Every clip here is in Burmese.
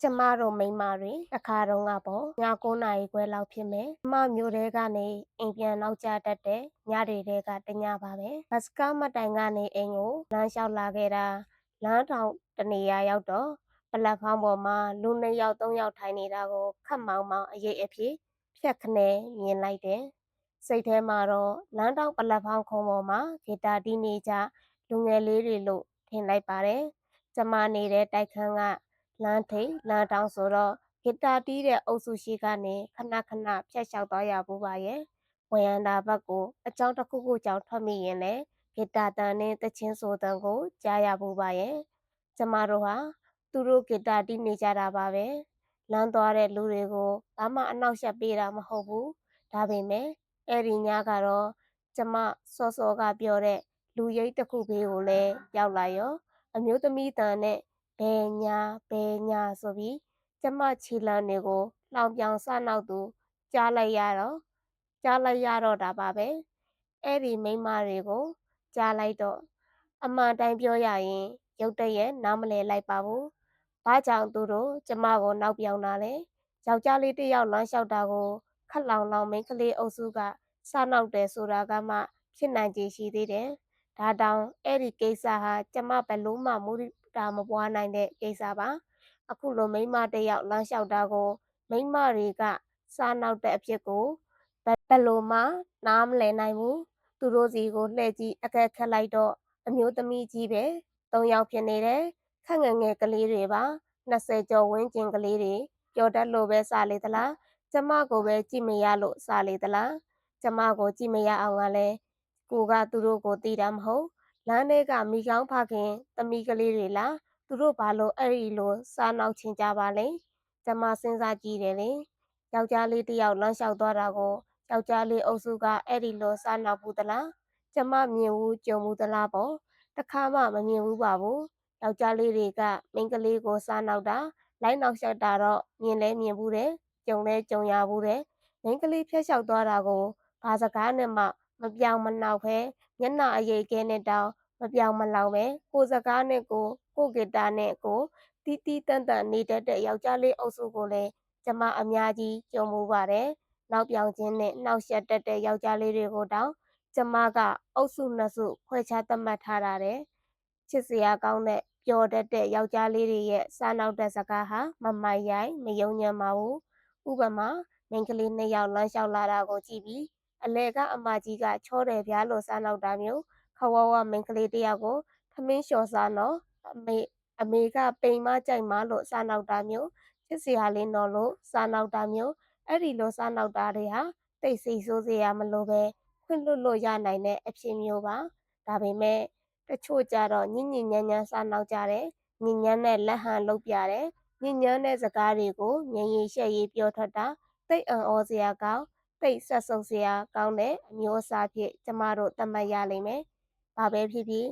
ကျမတို့မိန်းမတွေအခါတုန်းကပေါ့ည9နာရီခွဲလောက်ဖြစ်မယ်။ကျမမြို့ထဲကနေအိမ်ပြန်နောက်ကျတတ်တဲ့ညတွေထဲကတညပါပဲ။ဘတ်စကားမှတ်တိုင်ကနေအိမ်ကိုလမ်းလျှောက်လာခဲ့တာလမ်းထောင်တနေရာရောက်တော့ပလက်ဖောင်းပေါ်မှာလူ2ယောက်3ယောက်ထိုင်နေတာကိုခတ်မောင်မောင်အရေးအဖြစ်ဖြတ်ခနဲမြင်လိုက်တယ်။စိတ်ထဲမှာတော့လမ်းထောင်ပလက်ဖောင်းခုံပေါ်မှာဂီတာတီးနေကြလူငယ်လေးတွေလို့ထင်လိုက်ပါတယ်။ကျမနေတဲ့တိုက်ခန်းကလမ်းထိပ်လမ်းထောင်ဆိုတော့ဂီတာတီးတဲ့အုပ်စုရှိကနေခဏခဏဖြတ်လျှောက်သွားရဘူးပါရဲ့။ဝရန်တာဘက်ကိုအကြောင်းတစ်ခုခုကြောင့်ထွက်မိရင်လည်းဂီတာတန်နဲ့တချင်းဆိုတန်ကိုကြားရဘူးပါရဲ့။ကျမတို့ဟာသူတို့ဂီတာတီးနေကြတာပါပဲ။လမ်းသွားတဲ့လူတွေကိုဘာမှအနှောက်အယှက်ပေးတာမဟုတ်ဘူး။ဒါပေမဲ့အဲ့ဒီညကတော့ကျမစောစောကပြောတဲ့လူရိပ်တစ်ခုဘေးကိုလည်းရောက်လာရောအမျိုးသမီးတန်နဲ့ဘယ်ညာဆိုပြီးကျမခြေလမ်းတွေကိုလှောင်ပြောင်စနောက်သူကြားလိုက်ရတော့တာပါပဲအဲ့ဒီမိန်းမတွေကိုကြားလိုက်တော့အမှန်တိုင်းပြောရရင်ရုတ်တရက်နားမလည်လိုက်ပါဘူး။ဘာကြောင့်သူတို့ကျမကိုနောက်ပြောင်တာလဲ။ယောက်ျားလေးတစ်ယောက်လမ်းလျှောက်တာကိုခက်လောင်လောင်မိန်းကလေးအုပ်စုကစနောက်တယ်ဆိုတာကမှဖြစ်နိုင်ခြေရှိသေးတယ်။ဒါတောင်အဲ့ဒီကိစ္စဟာကျမဘယ်လို့မှမူတာမပွားနိုင်တဲ့ကိစ္စပါ။အခုလိုမိန်းမတစ်ယောက်လမ်းလျှောက်တာကိုမိန်းမတွေကစားနောက်တဲ့အဖြစ်ကိုဘယ်လိုမှနားမလည်နိုင်ဘူး။သူတို့စီကိုလှည့်ကြည့်အခက်ခက်လိုက်တော့အမျိုးသမီးကြီးပဲ3ယောက်ဖြစ်နေတယ်။ခက်ငယ်ငယ်ကလေးတွေပါ20ကျော်ဝန်းကျင်ကလေးတွေကြော်တတ်လို့ပဲစားလေသလား။ကျမကိုပဲကြည့်မရလို့စားလေသလား။ကျမကိုကြည့်မရအောင်ကလည်းကိုကသူတို့ကိုတီးတာမဟုတ်လမ်းထဲကမိကောင်းဖခင်သမီးကလေးတွေလားသူတို့ဘာလို့အဲ့ဒီလိုစားနောက်ချင်ကြပါလဲကျမစဉ်းစားကြည့်တယ်လေယောက်ျားလေးတစ်ယောက်လမ်းလျှောက်သွားတာကိုယောက်ျားလေးအုပ်စုကအဲ့ဒီလိုစားနောက်ဘူးသလားကျမမြင်ဘူးကြုံဘူးသလားပေါ့တခါမှမမြင်ဘူးပါဘူးယောက်ျားလေးတွေကမိန်းကလေးကိုစားနောက်တာလိုက်နောက်လျှောက်တာတော့မြင်လဲမြင်ဘူးတယ်ကြုံလဲကြုံရဘူးတယ်မိန်းကလေးဖျက်လျှောက်သွားတာကိုဘာစကားနဲ့မှမပြောင်မနောက်ပဲမျက်နှာအရိပ်ကဲနဲ့တောင်မပြောင်မလောက်ပဲကိုစကားနဲ့ကိုဂီတာနဲ့ကိုတီးတီးတန့်တန့်နေတတ်တဲ့ယောက်ျားလေးအုပ်စုကိုလည်းကျမအများကြီးကြုံမှုပါတယ်။နောက်ပြောင်ခြင်းနဲ့နှောက်ယှက်တတ်တဲ့ယောက်ျားလေးတွေကိုတောင်ကျမကအုပ်စုနှစ်စုခွဲခြားသတ်မှတ်ထားတာတဲ့။ချစ်စရာကောင်းတဲ့ပျော်တတ်တဲ့ယောက်ျားလေးတွေရဲ့စားနောက်တဲ့စကားဟာမမိုက်ရိုက်မယုံညံ့ပါဘူး။ဥပမာမိန်းကလေး2ယောက်လမ်းလျှောက်လာတာကိုကြည့်ပြီးအလဲကအမကြီးကချောတယ်ဗျာလို့စားနောက်တာမျိုးခဝဝမိန်းကလေးတစ်ယောက်ကိုထမင်းလျှော်စားနော်အမေကပိန်မကြိုက်မလို့စားနောက်တာမျိုးချစ်စရာလေးနော်လို့စားနောက်တာမျိုးအဲ့ဒီလိုစားနောက်တာတွေဟာတိတ်ဆိတ်ဆိုးစရာမလိုပဲခွင့်လွတ်လို့ရနိုင်တဲ့အဖြစ်မျိုးပါဒါပေမဲ့တချို့ကြတော့ညဉ့်ညဉ့်ညမ်းညမ်းစားနောက်ကြတယ်ညဉ့်ညမ်းတဲ့လက်ဟန်လုပ်ပြတယ်ညဉ့်ညမ်းတဲ့စကားတွေကိုငြိမ်ရည်ရှက်ရည်ပြောထွက်တာတိတ်အံ့ဩစရာကောင်းတိတ်ဆက်ဆုပ်စရာကောင်းတဲ့အမျိုးအစားဖြစ်ကျမတို့သတ်မှတ်ရလိမ့်မယ်။ဘာပဲဖြစ်ဖြစ်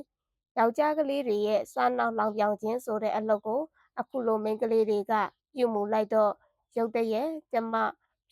ယောက်ျားကလေးတွေရဲ့စားနောက်လောင်ပြောင်ခြင်းဆိုတဲ့အလုပ်ကိုအခုလိုမိန်းကလေးတွေကပြုမှုလိုက်တော့ရုတ်တရက်ကျမ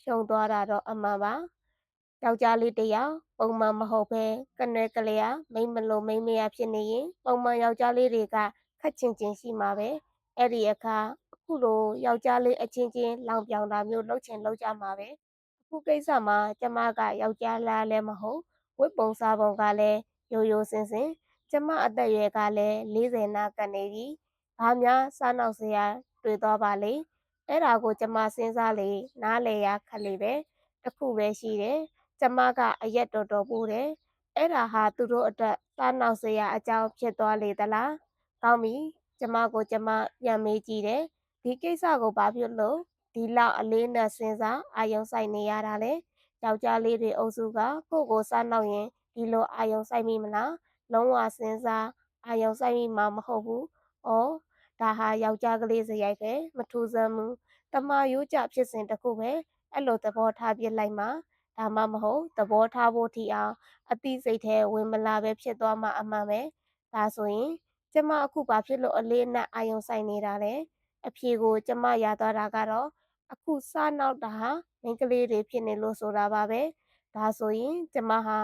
ဖြုံသွားတာတော့အမှန်ပါ။ယောက်ျားလေးတစ်ယောက်ပုံမှန်မဟုတ်ဘဲကနွယ်ကလျာမိန်းမလို့မိန်းမရဖြစ်နေရင်ပုံမှန်ယောက်ျားလေးတွေကခက်ချင်ချင်ရှိမှာပဲ။အဲ့ဒီအခါအခုလိုယောက်ျားလေးအချင်းချင်းလောင်ပြောင်တာမျိုးလုပ်ချင်လုပ်ကြမှာပဲ။အခုကိစ္စမှာကျမကယောက်ျားလားလည်းမဟုတ်ဝတ်ပုံစားပုံကလည်းရိုးရိုးစင်စင်ကျမအသက်အရွယ်ကလည်း40နားကပ်နေပြီ။ဘာများစားနောက်စရာတွေ့သွားပါလိမ့်။အဲ့ဒါကိုကျမစဉ်းစားလေနားလေရခက်လေပဲ။တစ်ခုပဲရှိတယ်။ကျမကအရက်တော်တော်ပိုးတယ်။အဲ့ဒါဟာသူတို့အတွက်စားနောက်စရာအကြောင်းဖြစ်သွားလေသလား။ကောင်းပြီ။ကျမကိုကျမပြန်မေးကြည့်တယ်။ဒီကိစ္စကိုဘာဖြစ်လို့ဒီလောက်အလေးနဲ့စဉ်းစားအာယုံစိုက်နေရတာလဲ။ယောက်ျားလေးတွေအုပ်စုကကိုယ့်ကိုစားနောက်ရင်ဒီလိုအာယုံစိုက်မိမလား။လုံးဝစဉ်းစားအာယုံစိုက်မိမှာမဟုတ်ဘူး။အော်ဒါဟာယောက်ျားကလေးစရိုက်ပဲမထူးဆန်းဘူး။တမာရိုးကျဖြစ်စဉ်တစ်ခုပဲအဲ့လိုသဘောထားပြစ်လိုက်မှာဒါမှမဟုတ်သဘောထားဖို့ထီအောင်အသိစိတ်ထဲဝင်မလာပဲဖြစ်သွားမှာအမှန်ပဲ။ဒါဆိုရင်ကျမအခုဘာဖြစ်လို့အလေးအနက်အာယုံစိုက်နေတာလဲ။အဖြေကိုကျမရသွားတာကတော့အခုစားနောက်တာဟာမိန်းကလေးတွေဖြစ်နေလို့ဆိုတာပါပဲ။ဒါဆိုရင်ကျမဟာ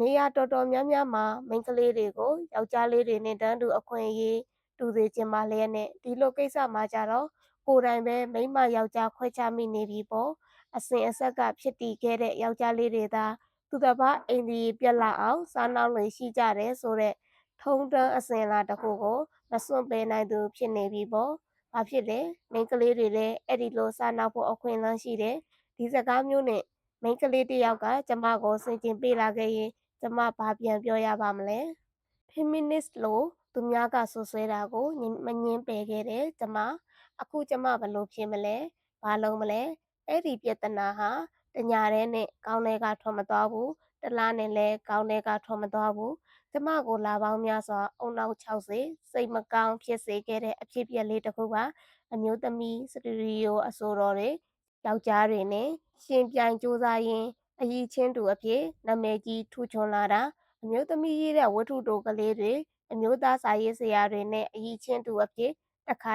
နေရာတော်တော်များများမှာမိန်းကလေးတွေကိုယောက်ျားလေးတွေနဲ့တန်းတူအခွင့်အရေးတူစေချင်ပါလျက်နဲ့ဒီလိုကိစ္စမှာကြတော့ ကိုယ်တိုင်ပဲမိန်းမယောက်ျားခွဲခြားမိနေပြီပေါ့။အစဉ်အဆက်ကဖြစ်တည်ခဲ့တဲ့ယောက်ျားလေးတွေသာသူတစ်ပါးအိမ်သရေပျက်လောက်အောင်စားနှောက်လေရှိကြတယ်ဆိုတဲ့ထုံးတမ်းအစဉ်အလာတစ်ခုကိုမစွန့်ပယ်နိုင်သူဖြစ်နေပြီပေါ့။ဘာဖြစ်လဲမိန်းကလေးတွေလည်းအဲ့ဒီလိုစားနှောက်ဖို့အခွင့်အလမ်းရှိတယ်။ဒီစကားမျိုးနဲ့မိန်းကလေးတစ်ယောက်ကကျမကိုဆင်ခြင်ပေးလာခဲ့ရင်ကျမဘာပြန်ပြောရပါမလဲ။ Feminist လို့သူများကဆွဆွဲတာကိုမငြင်းပယ်ခဲ့တဲ့ကျမအခုကျမဘယ်လိုဖြစ်မလဲ။ဘာလုပ်မလဲ။အဲ့ဒီပြဿနာဟာတညတည်းနဲ့ခေါင်းထဲကထွက်မသွားဘူး။တစ်လနဲ့လည်းခေါင်းထဲကထွက်မသွားဘူး။ကျမကိုလပေါင်းများစွာဦးနှောက်ခြောက်စေစိတ်မကောင်းဖြစ်စေခဲ့တဲ့အဖြစ်အပျက်လေးတစ်ခုကအမျိုးသမီးစတူဒီယိုအဆိုတော်တွေယောက်ျားတွေနဲ့ယှဉ်ပြိုင်ကြိုးစားရင်းအရည်ချင်းတူအဖြစ်နာမည်ကြီးထူးချွန်လာတာ။အမျိုးသမီးရေးတဲ့ဝတ္ထုတိုကလေးတွေအမျိုးသားစာရေးဆရာတွေနဲ့အရည်ချင်းတူအဖြစ်တစ်ခါ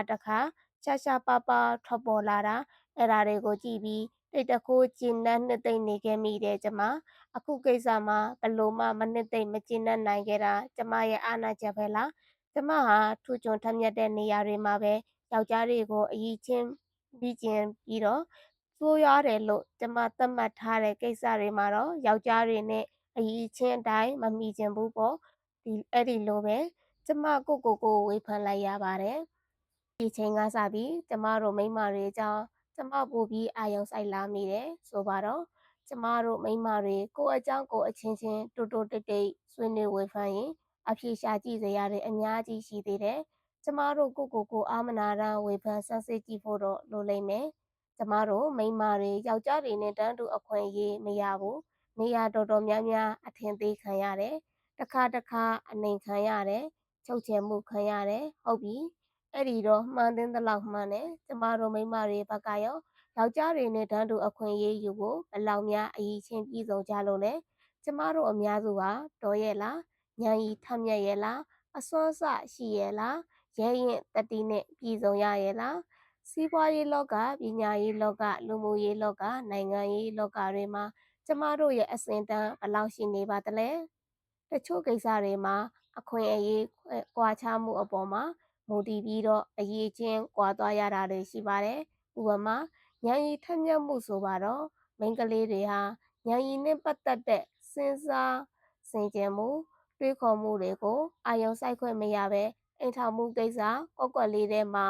ရှားရှားပါးပါးထွက်ပေါ်လာတာ။အဲ့ဒါတွေကိုကြည့်ပြီးစိတ်တစ်ခုကျေနပ်နှစ်သိမ့်နေခဲ့မိတယ်ကျမ။အခုကိစ္စမှာဘယ်လိုမှမနှစ်သိမ့်မကျေနပ်နိုင်ခဲ့တာကျမရဲ့အားနည်းချက်ပဲလား။ကျမဟာထူးချွန်ထက်မြက်တဲ့နေရာတွေမှာပဲယောက်ျားတွေကိုအရည်ချင်းမိချင်ပြီးတော့ဆိုးရွားတယ်လို့ကျမသတ်မှတ်ထားတဲ့ကိစ္စတွေမှာတော့ယောက်ျားတွေနဲ့အရည်ချင်းအတိုင်းမမိချင်ဘူးပေါ့။အဲ့ဒီလိုပဲကျမကိုဝေဖန်လိုက်ရပါတယ်။ဒီချိန်ကစပြီးကျမတို့မိန်းမတွေအကြောင်းကျမပိုပြီးအာရုံစိုက်လာမိတယ်ဆိုပါတော့ကျမတို့မိန်းမတွေကိုယ့်အကြောင်းကိုယ်အချင်းချင်းတိုးတိုးတိတ်တိတ်ဆွေးနွေးဝေဖန်ရင်အဖြေရှာကြည့်စရာတွေအများကြီးရှိသေးတယ်။ကျမတို့ကိုအားမနာတမ်းဝေဖန်ဆန်းစစ်ကြည့်ဖို့တော့လိုလိမ့်မယ်။ကျမတို့မိန်းမတွေယောက်ျားတွေနဲ့တန်းတူအခွင့်အရေးမရဘူး။နေရာတော်တော်များများအထင်သေးခံရတယ်။တစ်ခါအနှိမ်ခံရတယ်။ချုပ်ချယ်မှုခံရတယ်။ဟုတ်ပြီ။အဲ့ဒီတော့မှန်သင့်သလောက်မှန်တယ်။ကျမတို့မိန်းမတွေဘက်ကရောယောက်ျားတွေနဲ့တန်းတူအခွင့်အရေးယူဖို့ဘယ်လောက်များအရည်ချင်းပြည့်စုံကြလို့လဲ။ကျမတို့အများစုဟာတော်ရဲ့လား။ဉာဏ်ရည်ထက်မြက်ရဲ့လား။အစွမ်းအစရှိရဲ့လား။ရဲရင့်တတိနဲ့ပြည့်စုံရရဲ့လား။စီးပွားရေးလောကပညာရေးလောကလူမှုရေးလောကနိုင်ငံရေးလောကတွေမှာကျမတို့ရဲ့အဆင့်အတန်းဘယ်လောက်ရှိနေပါသလဲ။တချို့ကိစ္စတွေမှာအခွင့်အရေးကွာခြားမှုအပေါ်မှာမူတည်ပြီးတော့အရည်ချင်းကွာသွားရတာတွေရှိပါတယ်။ဥပမာဉာဏ်ရည်ထက်မြက်မှုဆိုပါတော့မိန်းကလေးတွေဟာဉာဏ်ရည်နဲ့ပတ်သက်တဲ့စဉ်းစားဆင်ခြင်မှုတွေးခေါ်မှုတွေကိုအာရုံစိုက်ခွင့်မရဘဲအိမ်ထောင်မှုကိစ္စကွက်လေးထဲမှာ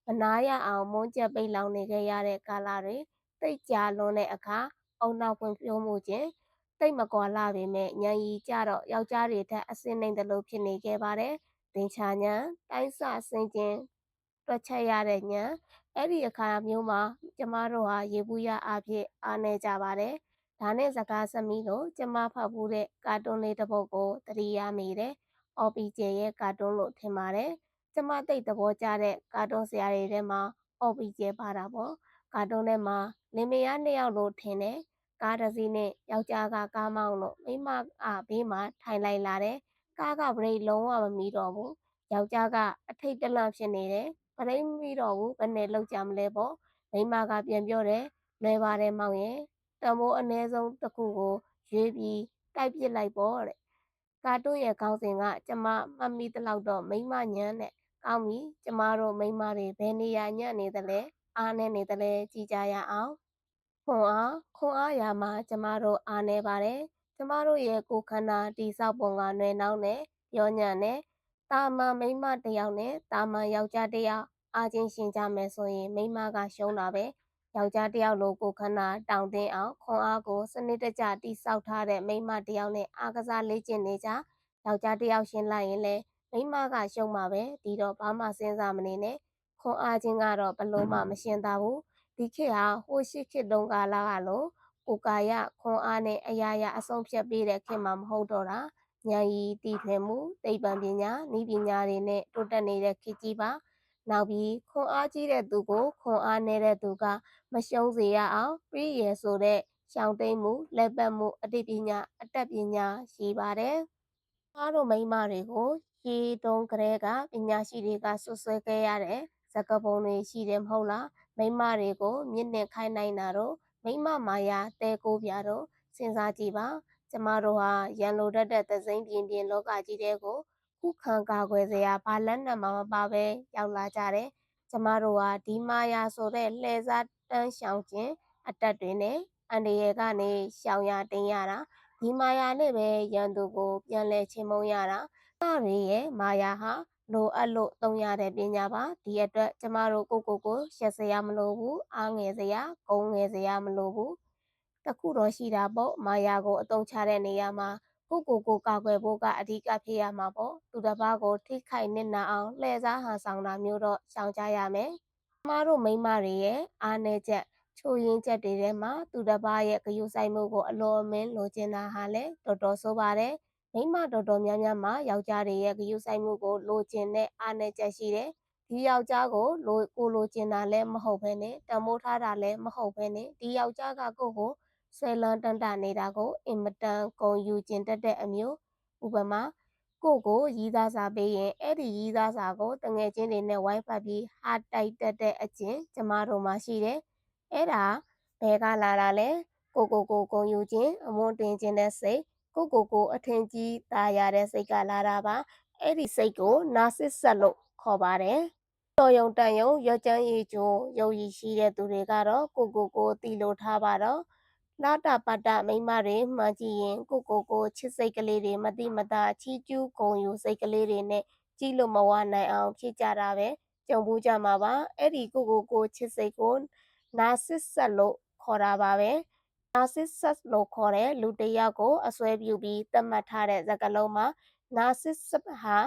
မနာရအောင်မွန်းကျပ်ပိတ်လောင်နေခဲ့ရတဲ့ကာလတွေသိပ်ကြာလွန်တဲ့အခါအုံနောက်ဖွံ့ဖြိုးမှုချင်းသိပ်မကွာလှပေမဲ့ဉာဏ်ရည်ကြတော့ယောက်ျားတွေထက်အဆင့်နှိမ့်တယ်လို့ဖြစ်နေခဲ့ပါတယ်။သင်္ချာဉာဏ်တိုင်းဆဆင်ခြင်တွက်ချက်ရတဲ့ဉာဏ်အဲ့ဒီအခါမျိုးမှာကျမတို့ဟာယေဘုယအားဖြင့်အားနည်းကြပါတယ်။ဒါနဲ့စကားဆက်မိလို့ကျမဖတ်ဖူးတဲ့ကာတွန်းလေးတစ်ပုဒ်ကိုသတိရမိတယ်။အော်ပီဂျေရဲ့ကာတွန်းလို့ထင်ပါတယ်။ကျမသိသဘောကျတဲ့ကာတွန်းဆရာတွေထဲမှာအော်ပီဂျေပါတာပေါ့။ကာတွန်းထဲမှာလင်မယားနှစ်ယောက်လို့ထင်တယ်။ကားတစ်စီးနဲ့ယောက်ျားကကားမောင်းလို့မိန်းမဘေးမှာထိုင်လိုက်လာတယ်။ကားကဘရိတ်လုံးဝမမိတော့ဘူး။ယောက်ျားကအထိတ်တလန့်ဖြစ်နေတယ်။ဘရိတ်မမိတော့ဘူးဘယ်နဲ့လောက်ကြမလဲပေါ့။မိန်းမကပြန်ပြောတယ်လွယ်ပါတယ်မောင်ရဲ့တန်ဖိုးအနည်းဆုံးတစ်ခုကိုရွေးပြီးတိုက်ပစ်လိုက်ပေါ့တဲ့။ကာတွန်းရဲ့ခေါင်းစဉ်ကကျမမှတ်မိသလောက်တော့မိန်းမညံတဲ့။ကောင်းပြီကျမတို့မိန်းမတွေဘယ်နေရာညံ့နေသလဲအားနည်းနေသလဲကြည့်ကြရအောင်။ခွန်အားရာမှာကျမတို့အားနည်းပါတယ်။ကျမတို့ရဲ့ကိုယ်ခန္ဓာတည်ဆောက်ပုံကနွယ်နောင်းတယ်ပြောညံ့တယ်။တာမန်မိန်းမတစ်ယောက်နဲ့တာမန်ယောက်ျားတစ်ယောက်အားချင်းရှင်ကြမယ်ဆိုရင်မိန်းမကရှုံးတာပဲ။ယောက်ျားတစ်ယောက်လိုကိုယ်ခန္ဓာတောင့်တင်းအောင်ခွန်အားကိုစနစ်တကျတည်ဆောက်ထားတဲ့မိန်းမတစ်ယောက်နဲ့အားကစားလေ့ကျင့်နေကြ။ယောက်ျားတစ်ယောက်ယှဉ်လိုက်ရင်လည်းမိန်းမကရှုံးမှာပဲ။ဒီတော့ဘာမှစဉ်းစားမနေနဲ့။ခွန်အားချင်းကတော့ဘယ်လိုမှမယှဉ်သာဘူး။ဒီခေတ်ဟာဟိုရှေ့ခေတ်တုန်းကာလကလိုကိုယ်ကာယခွန်အားနဲ့အရာရာအဆုံးအဖြတ်ပေးတဲ့ခေတ်မှာမဟုတ်တော့တာ။ဉာဏ်ရည်တည်ထွင်မှုသိပ္ပံပညာနည်းပညာတွေနဲ့တိုးတက်နေတဲ့ခေတ်ကြီးပါ။နောက်ပြီးခွန်အားကြီးတဲ့သူကိုခွန်အားနည်းတဲ့သူကမရှုံးစေရအောင်ပရိယာယ်ဆိုတဲ့ရှောင်တိမ်မှုလည်ပတ်မှုအတတ်ပညာရှိပါတယ်။ကျမတို့မိန်းမတွေကိုရှေးတုန်းကတည်းကပညာရှိတွေကစွပ်စွဲခဲ့ရတဲ့စကားပုံတွေရှိတယ်မဟုတ်လား။မိန်းမတွေကိုမြင့်တင်ခိုင်းနိုင်တာတို့မိန်းမမာယာသဲကိုးပြားတို့စဉ်းစားကြည့်ပါ။ကျမတို့ဟာရန်လိုတတ်တဲ့သစိမ်းပြင်လောကကြီးထဲကိုခုခံကာကွယ်စရာဘာလက်နက်မှမပါဘဲရောက်လာကြတယ် ကျမတို့ဟာဒီမာယာဆိုတဲ့လှည့်စားတန်းရှောင်ခြင်းအတတ်တွေနဲ့အန္တရာယ်ကနေရှောင်ရတိမ်းရတာဒီမာယာနဲ့ပဲရန်သူကိုပြန်လဲချေမှုန်းရတာကျမတွေရဲ့မာယာဟာလိုအပ်လို့သုံးရတဲ့ပညာပါဒီအတွက်ကျမတို့ကိုရှက်စရာမလိုဘူးအားငယ်စရာဂုဏ်ငယ်စရာမလိုဘူးတခုတော့ရှိတာပေါ့မာယာကိုအသုံးချတဲ့နေရာမှာကိုကာကွယ်ဖို့ကအဓိကဖြစ်ရမှာပေါ့သူတစ်ပါးကိုထိခိုက်နစ်နာအောင်လှည့်စားဟန်ဆောင်တာမျိုးတော့ရှောင်ကြရမယ်ကျမတို့မိန်းမတွေရဲ့အားနည်းချက်ချို့ယွင်းချက်တွေထဲမှာသူတစ်ပါးရဲ့ဂရုစိုက်မှုကိုအလွန်အမင်းလိုချင်တာဟာလည်းတော်တော်ဆိုးပါတယ်မိန်းမတော်တော်များများမှာယောက်ျားတွေရဲ့ဂရုစိုက်မှုကိုလိုချင်တဲ့အားနည်းချက်ရှိတယ်ဒီယောက်ျားကိုလိုချင်တာလည်းမဟုတ်ဘဲနဲ့တမိုးထားတာလည်းမဟုတ်ဘဲနဲ့ဒီယောက်ျားကကိုဆွဲလန်းတန်းတနေတာကိုအင်မတန်ဂုဏ်ယူကျင်တတ်တဲ့အမျိုးဥပမာကိုရီးသားစာပေးရင်အဲ့ဒီရီးသားစာကိုတငယ်ချင်းတွေနဲ့ဝိုင်းဖတ်ပြီးဟာတိုက်တတ်တဲ့အကျင့်ကျမတို့မှာရှိတယ်အဲ့ဒါဘယ်ကလာတာလဲကိုဂုဏ်ယူခြင်းအမွန်းတင်ခြင်းတဲ့စိတ်ကိုအထင်ကြီးသာရတဲ့စိတ်ကလာတာပါအဲ့ဒီစိတ်ကိုနာစစ်ဆက်လို့ခေါ်ပါတယ်တော်ယုံတန်ယုံရွက်ကျန်းရည်ကျိုးယုံကြည်ရှိတဲ့သူတွေကတော့ကိုတီလို့ထားပါတော့လာတာပတ်တာမိန်းမတွေမှန်ကြည့်ရင်ကိုချစ်စိတ်ကလေးတွေမတိမတာချီးကျူးဂုဏ်ယူစိတ်ကလေးတွေနဲ့ကြည့်လို့မဝနိုင်အောင်ဖြစ်ကြတာပဲကြုံဘူးကြမှာပါအဲ့ဒီကိုချစ်စိတ်ကိုနာစစ်ဆက်လို့ခေါ်တာပါပဲနာစစ်ဆက်လို့ခေါ်တဲ့လူတစ်ယောက်ကိုအစွဲပြုပြီးသတ်မှတ်ထားတဲ့စကားလုံးမှာနာစစ်ဆက်ဟာ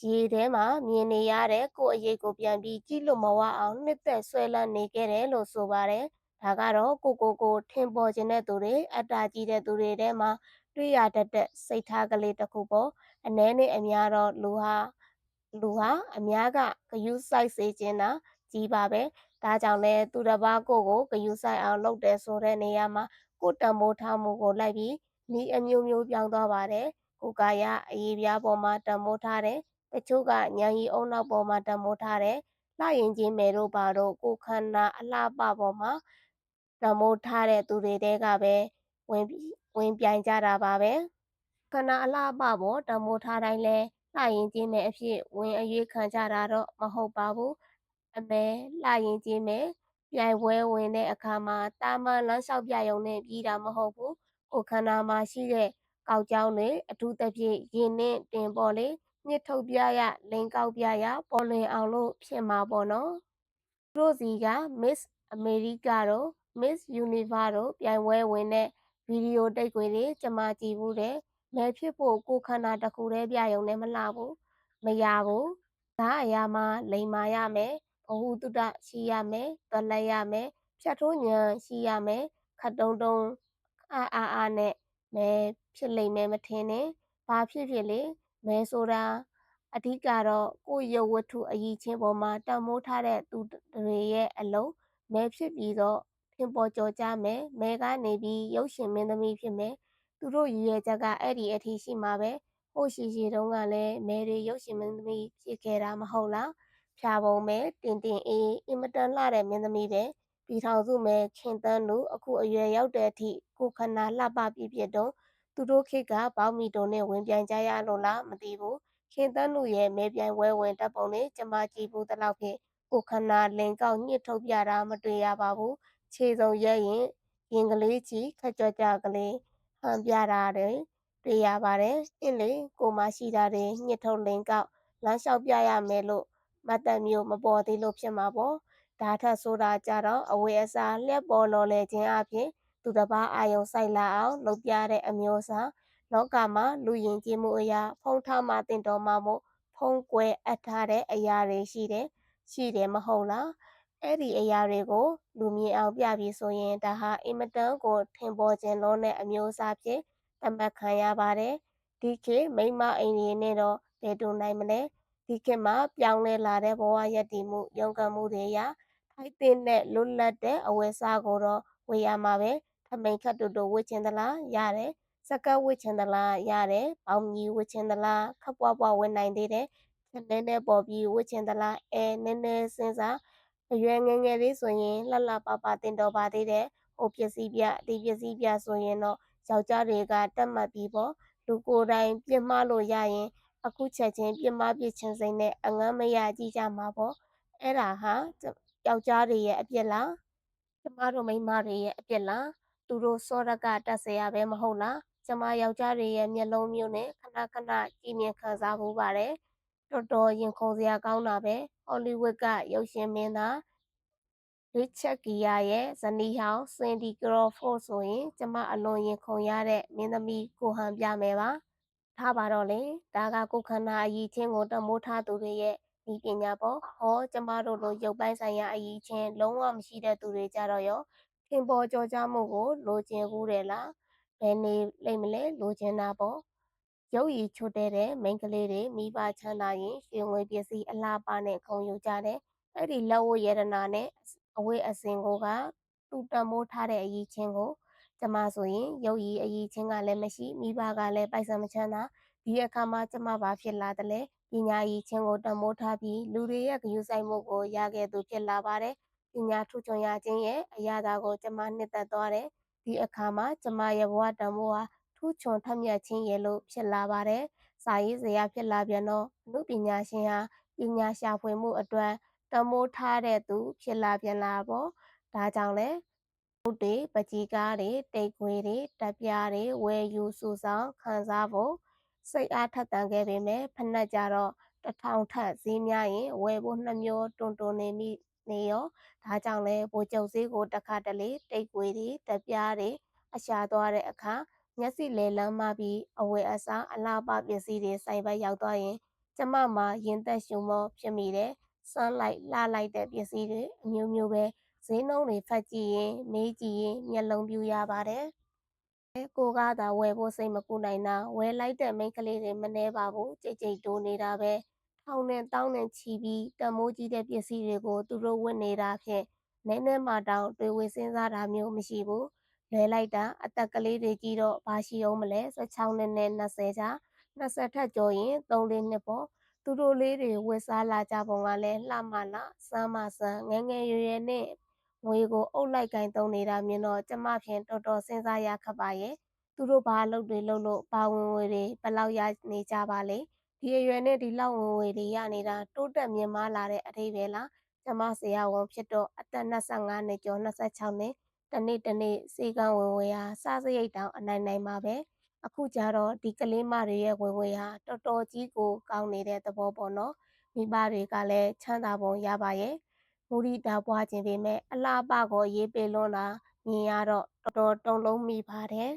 ရေထဲမှာမြင်နေရတဲ့ကိုယ့်အရေးကိုပြန်ပြီးကြည့်လို့မဝအောင်နှစ်သက်ဆွဲလန်းနေခဲ့တယ်လို့ဆိုပါတယ်ဒါကတော့ကိုထင်ပေါ်ခြင်းတဲ့သူတွေအတ္တကြီးတဲ့သူတွေထဲမှာတွေ့ရတတ်တဲ့စိတ်ထားကလေးတစ်ခုပေါ့အ ਨੇ နဲ့အများတော့လူဟာအများကဂယုစိုက်စေခြင်းတာကြီးပါပဲဒါကြောင့်လဲသူတစ်ပါးကိုဂယုစိုက်အောင်လုပ်တယ်ဆိုတဲ့နေရာမှာကိုတံမိုးထားမှုကိုလိုက်ပြီးဤအမျိုးမျိုးပြောင်းသွားပါတယ်ကိုကာယအရေးပြားပေါ်မှာတံမိုးထားတယ်တချို့ကညံရီအုံနောက်ပေါ်မှာတံမိုးထားတယ်လှရင်ချင်းမယ်တို့ပါတို့ကိုခန္ဓာအလှပပေါ်မှာတံမိုးထားတဲ့သူတွေတဲကပဲဝင်ပြိုင်ကြတာပါပဲခန္ဓာအလှပပေါ်တံမိုးထားတိုင်းလဲလှရင်ချင်းမယ်အဖြစ်ဝင်အရွေးခံကြတာတော့မဟုတ်ပါဘူးအမဲလှရင်ချင်းမယ်ပြိုင်ပွဲဝင်တဲ့အခါမှာတာမန်လမ်းလျှောက်ပြရုံနဲ့ပြီးတာမဟုတ်ဘူးကိုခန္ဓာမှာရှိတဲ့ကောက်ကြောင်းတွေအထူးသဖြင့်ရင်နဲ့တင်ပေါ်လေညှစ်ထုတ်ပြရလိန်ကောက်ပြရပေါ်လွင်အောင်လို့ဖြစ်မှာပေါ့နော်သူတို့စီက Miss America တို့ Miss Universe တို့ပြိုင်ပွဲဝင်တဲ့ဗီဒီယိုတိတ်ခွေတွေကျမကြည့်ဘူးတယ်မဲဖြစ်ဖို့ကိုခန္ဓာတစ်ခုတည်းပြရုံနဲ့မလှဘူးမရဘူးဒါအရာမှာလိန်မာရမယ်ဘဟုတုတရှိရမယ်သွက်လက်ရမယ်ဖြတ်ထိုးဉာဏ်ရှိရမယ်ခတ်တုံးအားနဲ့မဲဖြစ်လိမ့်မယ်မထင်နဲ့ဘာဖြစ်လေမဲဆိုတာအဓိကတော့ကိုရုပ်ဝတ္ထုအရေးချင်းပေါ်မှာတံမိုးထားတဲ့သူတွေရဲ့အလုံးမဲဖြစ်ပြီးတော့ထင်ပေါ်ကျော်ကြမယ်မဲကနေပြီးရုပ်ရှင်မင်းသမီးဖြစ်မယ်သူတို့ရည်ရွယ်ချက်ကအဲ့ဒီအထိရှိမှာပဲဟိုရှိတုန်းကလည်းမဲတွေရုပ်ရှင်မင်းသမီးဖြစ်ခဲ့တာမဟုတ်လားဖြာပုံမဲတင်အေးအင်မတန်လှတဲ့မင်းသမီးပဲပြည်ထောင်စုမဲခင်တန်းတို့အခုအရွယ်ရောက်တဲ့အထိကိုခန္ဓာလှပပြတော့သူတို့ခေတ်ကပေါင်းမီတုံနဲ့ဝင်ပြိုင်ကြရလို့လားမသိဘူးခင်တန်းတို့ရဲ့မဲပြိုင်ပွဲဝင်တပ်ပုံတွေကျမကြည့်ဘူးတလောက်ဖြင့်ကိုခန္ဓာလင်ကောက်ညှစ်ထုတ်ပြတာမတွေ့ရပါဘူးခြေစုံရက်ရင်ကလေးချီခက်ကြွကြကလေးဟန်ပြတာတွေတွေ့ရပါတယ်အင်းလေကိုမရှိတာတွေညှစ်ထုတ်လင်ကောက်လမ်းလျှောက်ပြရမယ်လို့မတ်တပ်မျိုးမပေါ်သေးလို့ဖြစ်မှာပေါ့ဒါထက်ဆိုတာကြတော့အဝေးအစားလျက်ပေါ်လော်လဲခြင်းအပြင်သူတစ်ပါးအာယုံစိုက်လာအောင်လုပ်ပြတဲ့အမျိုးအစားလောကမှာလူယဉ်ကျေးမှုအရာဖုံးထားမှတင်တော်မှာမို့ဖုံးကွယ်အပ်ထားတဲ့အရာတွေရှိတယ်မဟုတ်လားအဲ့ဒီအရာတွေကိုလူမြင်အောင်ပြပြီးဆိုရင်ဒါဟာအင်မတန်ကိုထင်ပေါ်ခြင်းလုံးတဲ့အမျိုးအစားဖြစ်သတ်မှတ်ခံရပါတယ်ဒီခေတ်မိမအိမ်တွေနဲ့တော့ဘယ်တူနိုင်မလဲဒီခေတ်မှာပြောင်းလဲလာတဲ့ဘဝရည်တည်မှုရုန်းကန်မှုတွေအရထိုက်တဲ့လွတ်လပ်တဲ့အဝယ်စားကိုတော့ဝယ်ရမှာပဲထမိန်ခတ်တူဝစ်ချင်သလားရတယ်စကတ်ဝစ်ချင်သလားရတယ်ပေါင်ကြီးဝစ်ချင်သလားခပ်ပွားပွားဝစ်နိုင်သေးတယ်နည်းနည်းပေါ်ပြီးဝစ်ချင်သလားနည်းနည်းစဉ်းစားအရွယ်ငယ်လေးဆိုရင်လှပတင်တော်ပါသေးတယ်ဟိုပစ္စည်းပြဒီပစ္စည်းပြဆိုရင်တော့ယောက်ျားတွေကတတ်မှတ်ပြီးပေါ့လူကိုယ်တိုင်ပြစ်မှားလို့ရရင်အခုချက်ချင်းပြစ်မှားပြစ်ချင်းစိတ်နဲ့အငမ်းမရကြည့်ကြမှာပေါ့ အဲ့ဒါဟာယောက်ျားတွေရဲ့အပြစ်လားကျမတို့မိန်းမတွေရဲ့အပြစ်လားသူတို့စောဒကတက်เสียရပဲမဟုတ်လားကျမယောက်ျားတွေရဲ့မျက်လုံးမျိုးနဲ့ခဏခဏကြည်မြင်ခံစားမှုပါတယ်တော်တော်ရင်ခုန်စရာကောင်းတာပဲဟောလိဝုဒ်ကရုပ်ရှင်မင်းသား Richard Gere ရဲ့ဇနီးဟောင်း Cindy Crawford ဆိုရင်ကျမအလွန်ရင်ခုန်ရတဲ့မင်းသမီးကိုဟန်ပြမယ်ပါထားပါတော့လေဒါကကိုယ်ခန္ဓာအရည်ချင်းကိုတမိုးထားသူတွေရဲ့ဤပညာပေါ့ဟောကျမတို့လိုရုပ်ပိုင်းဆိုင်ရာအရည်ချင်းလုံးဝမရှိတဲ့သူတွေကြတော့ရောထင်ပေါ်ကျော်ကြားမှုကိုလိုချင်ဘူးတယ်လားဘယ်နေလိမ့်မလဲလိုချင်တာပေါ့ရုပ်ရည်ချွတ်တဲ့မိန်းကလေးတွေမိဘချမ်းသာရင်ရွှေငွေပစ္စည်းအလှပနဲ့ခုံယူကြတယ်အဲ့ဒီလက်ဝတ်ရတနာနဲ့အဝတ်အစင်ကိုကသူတမိုးထားတဲ့အရည်ချင်းကိုကျမဆိုရင်ရုပ်ရည်အရည်ချင်းကလည်းမရှိမိဘကလည်းပိုက်ဆံမချမ်းသာဒီအခါမှာကျမဘာဖြစ်လာသလဲပညာရည်ချင်းကိုတမိုးထားပြီးလူတွေရဲ့ဂရုစိုက်မှုကိုရခဲ့သူဖြစ်လာပါတယ်ပညာထူးချွန်ရခြင်းရဲ့အရာသာကိုကျမနှစ်သက်သွားတယ်ဒီအခါမှာကျမရဲ့ဘဝတမိုးဟာထူးချွန်ထက်မြက်ခြင်းရဲ့လို့ဖြစ်လာပါတယ်စာရေးစရာဖြစ်လာပြန်တော့အမှုပညာရှင်ဟာပညာရှာဖွေမှုအတွက်တမိုးထားတဲ့သူဖြစ်လာပြန်လာပေါ့ဒါကြောင့်လဲဘုတ်တွေပကြီကားတွေတိတ်ခွေတွေတက်ပြားတွေဝယ်ယူစုဆောင်ခံစားဖို့စိတ်အားထက်သန်ခဲ့ပေမဲ့ဖက်နှက်ကြတော့1000ထက်ဈေးများရင်ဝယ်ဖို့2မျိုးတွန်နေမိနေရောဒါကြောင့်လဲဗိုလ်ချုပ်ဈေးကိုတစ်ခါတလေတိတ်ခွေတွေတက်ပြားတွေအရှာသွားတဲ့အခါမျက်စိလေလန်းမှပြီးအဝယ်အစားအလားပပစ္စည်းတွေဆိုင်ဘက်ရောက်သွားရင်ကျမမှာရင်သက်ရှုံမောဖြစ်မိတယ်စမ်းလိုက်လှလိုက်တဲ့ပစ္စည်းတွေအမျိုးမျိုးပဲဈေးနှုန်းတွေဖတ်ကြည့်ရင်မေးကြည့်ရင်မျက်လုံးပြူရပါတယ်ကိုကသာဝယ်ဖို့စိတ်မကူနိုင်တာဝယ်လိုက်တဲ့မိန်းကလေးတွေမနှဲပါဘူးကြိတ်ကြိတ်တိုးနေတာပဲထောင်နဲ့တောင်းနဲ့ချီပြီးတမိုးကြီးတဲ့ပစ္စည်းတွေကိုသူတို့ဝတ်နေတာဖြင့်နည်းနည်းမှတောင်တွေဝေစဉ်းစားတာမျိုးမရှိဘူးလွယ်လိုက်တာအသက်ကလေးတွေကြီးတော့ဘာရှိအောင်မလဲ16နှစ်နဲ့20ကြား20ထက်ကျော်ရင်3-4နှစ်ပေါ့သူတို့လေးတွေဝတ်စားလာကြပုံကလည်းလှမလှစမ်းမစမ်းငယ်ငယ်ရွယ်ရွယ်နဲ့ငွေကိုအုပ်လိုက်ကင်သုံးနေတာမြင်တော့ကျမဖြင့်တော်တော်စဉ်းစားရခက်ပါရဲ့သူတို့ဘာအလုပ်တွေလုပ်လို့ဘာဝင်ငွေတွေဘယ်လောက်ရနေကြပါလဲဒီအရွယ်နဲ့ဒီလောက်ဝင်ငွေတွေရနေတာတိုးတက်မြင့်မားလာတဲ့အထိပ္ပယ်လားကျမဆရာဝန်ဖြစ်တော့အသက်25နှစ်ကျော်26နှစ်တနေ့စေကံဝင်ငွေဟာစားစရိတ်တောင်အနိုင်ပါပဲအခုကျတော့ဒီကလေးမတွေရဲ့ဝင်ငွေဟာတော်တော်ကြီးကိုကောင်းနေတဲ့သဘောပေါ့နော်မိဘတွေကလည်းချမ်းသာပုံရပါရဲ့မူရီတာပွားခြင်းပေမဲ့အလားပကိုရေးပေးလွန်းတာမြင်ရတော့တော်တော်တုံလုံးမိပါတယ်